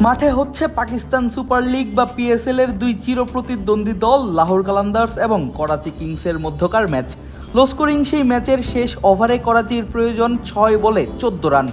মাঠে হচ্ছে Pakistan super league বা পিএসএল এর দুই চিরপ্রতিদ্বন্দ্বী দল লাহোর কালান্দার্স এবং করাচি কিংসের মধ্যকার ম্যাচ। লো স্কোরিং সেই ম্যাচের শেষ ওভারে করাচির প্রয়োজন 6 বলে 14 রান।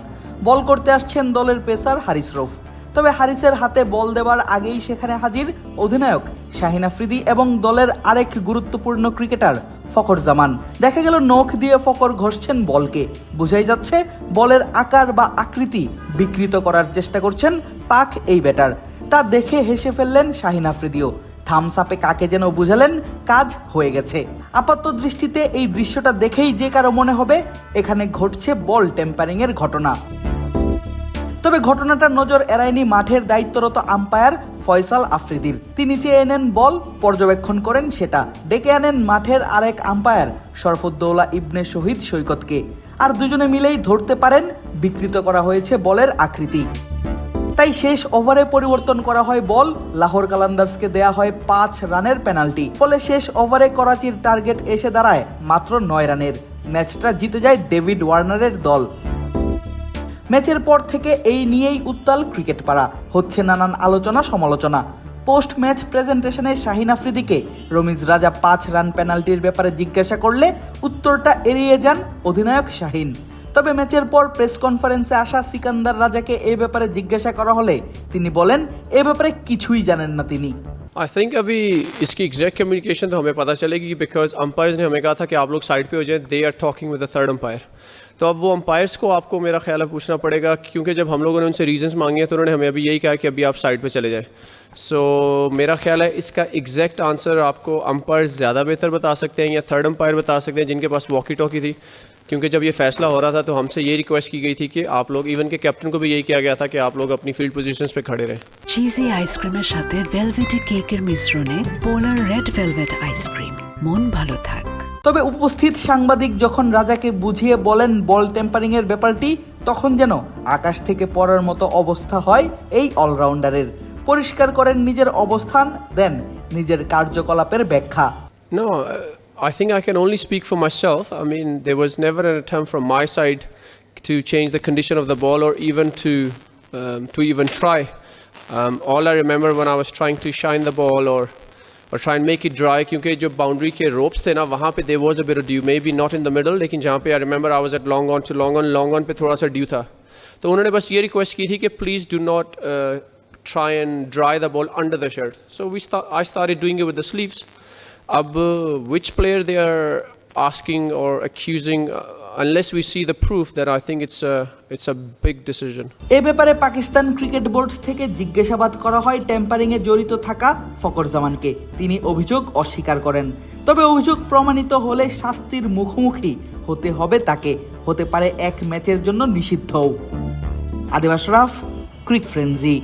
বল করতে আসছেন দলের পেসার হারিস রৌফ। তবে হারিসের হাতে বল দেওয়ার আগেই সেখানে হাজির অধিনায়ক শাহিন আফ্রিদি এবং দলের আরেক গুরুত্বপূর্ণ ক্রিকেটার ফখর জামান। দেখা গেল নখ দিয়ে ফখর ঘষছেন বলকে। বোঝাই যাচ্ছে বলের আকার বা আকৃতি বিকৃত করার চেষ্টা করছেন পাক এই ব্যাটার। তা দেখে হেসে ফেললেন শাহিন আফ্রিদিও। থামস আপে কাকে যেন বুঝালেন কাজ হয়ে গেছে। আপাত দৃষ্টিতে এই দৃশ্যটা দেখেই যে কারো মনে হবে এখানে ঘটছে বল টেম্পারিং এর ঘটনা। তবে ঘটনাটার নজর এড়ায়নি মাঠের দায়িত্বরত আম্পায়ার ফয়সাল আফ্রিদির। তিনি চেয়ে নেন বল, পর্যবেক্ষণ করেন সেটা, ডেকে আনেন মাঠের আরেক আম্পায়ার শরফুদ্দৌলা ইবনে শহীদ সৈকতকে। আর দুজনে মিলেই ধরতে পারেন বিকৃত করা হয়েছে বলের আকৃতি। তাই শেষ ওভারে পরিবর্তন করা হয় বল, লাহোর কালান্দার্সকে দেয়া হয় 5 রানের পেনাল্টি। ফলে শেষ ওভারে করাচির টার্গেট এসে দাঁড়ায় মাত্র 9 রানের। ম্যাচটা জিতে যায় ডেভিড ওয়ার্নারের দল। ম্যাচের পর থেকে এই নিয়েই উত্তাল ক্রিকেট পাড়া, হচ্ছে নানান আলোচনা সমালোচনা। পোস্ট ম্যাচ প্রেজেন্টেশনে শাহিন আফ্রিদিকে রমিজ রাজা 5 রান পেনাল্টির ব্যাপারে জিজ্ঞাসা করলে উত্তরটা এড়িয়ে যান অধিনায়ক শাহিন। তবে ম্যাচের পর প্রেস কনফারেন্সে আসা সিকান্দার রাজাকে এই ব্যাপারে জিজ্ঞাসা করা হলে তিনি বলেন এ ব্যাপারে কিছুই জানেন না তিনি। आई थिंक अभी इसकी एग्जैक्ट कम्युनिकेशन तो हमें पता चलेगी बिकॉज अंपायर्स ने हमें कहा था कि आप लोग साइड पे हो जाए, they are talking with the third umpire. तो अब वो अंपायर्स को आपको मेरा ख्याल है पूछना पड़ेगा, क्योंकि जब हम लोगों ने उनसे रीजंस मांगे हैं तो उन्होंने हमें अभी यही कहा कि अभी आप साइड पे चले जाए। सो मेरा ख्याल है इसका एग्जैक्ट आंसर आपको अंपायर्स ज़्यादा बेहतर बता सकते हैं या थर्ड अंपायर बता सकते हैं जिनके पास वॉकी टॉकी थी। क्योंकि जब ये फैसला हो रहा था तो हमसे ये रिक्वेस्ट की गई थी कि आप लोग, इवन के कैप्टन को भी यही किया गया था कि आप लोग अपनी फील्ड पोजीशंस पे खड़े रहें। চিজি আইসক্রিমের সাথে ভেলভেটি কেকের মিশ্রণে পোলার রেড ভেলভেট আইসক্রিম, মন ভালো থাক। তবে উপস্থিত সাংবাদিক যখন রাজাকে বুঝিয়ে বলেন বল টেম্পারিং এর ব্যাপারটি, তখন যেন আকাশ থেকে পড়ার মতো অবস্থা হয় এই অলরাউন্ডারের। পরিষ্কার করেন নিজের অবস্থান, দেন নিজের কার্যকলাপের ব্যাখ্যা। No, I think I can only speak for myself. I mean, there was never an attempt from my side to change the condition of the ball or even to even try. All I remember when I was trying to shine the ball or try and make it dry, क्योंकि जो boundary के ropes थे ना वहाँ पे there was a bit of dew, maybe not in the middle, लेकिन जहाँ पे I remember I was at long on पे थोड़ा सा dew था। तो उन्होंने बस ये रिक्वेस्ट की थी कि please do not try and dry the ball under the shirt. So I started doing it with the sleeves. अब which player they are asking or accusing, unless we see the proof, then I think it's a big decision. এ ব্যাপারে Pakistan cricket board থেকে জিজ্ঞাসাবাদ করা হয় tampering এ জড়িত থাকা ফখর জামানকে। তিনি অভিযোগ অস্বীকার করেন। তবে অভিযোগ প্রমাণিত হলে শাস্তির মুখোমুখি হতে হবে তাকে, হতে পারে 1 ম্যাচের জন্য নিষিদ্ধও। আদিব আশরাফ, ক্রিক ফ্রেন্জি।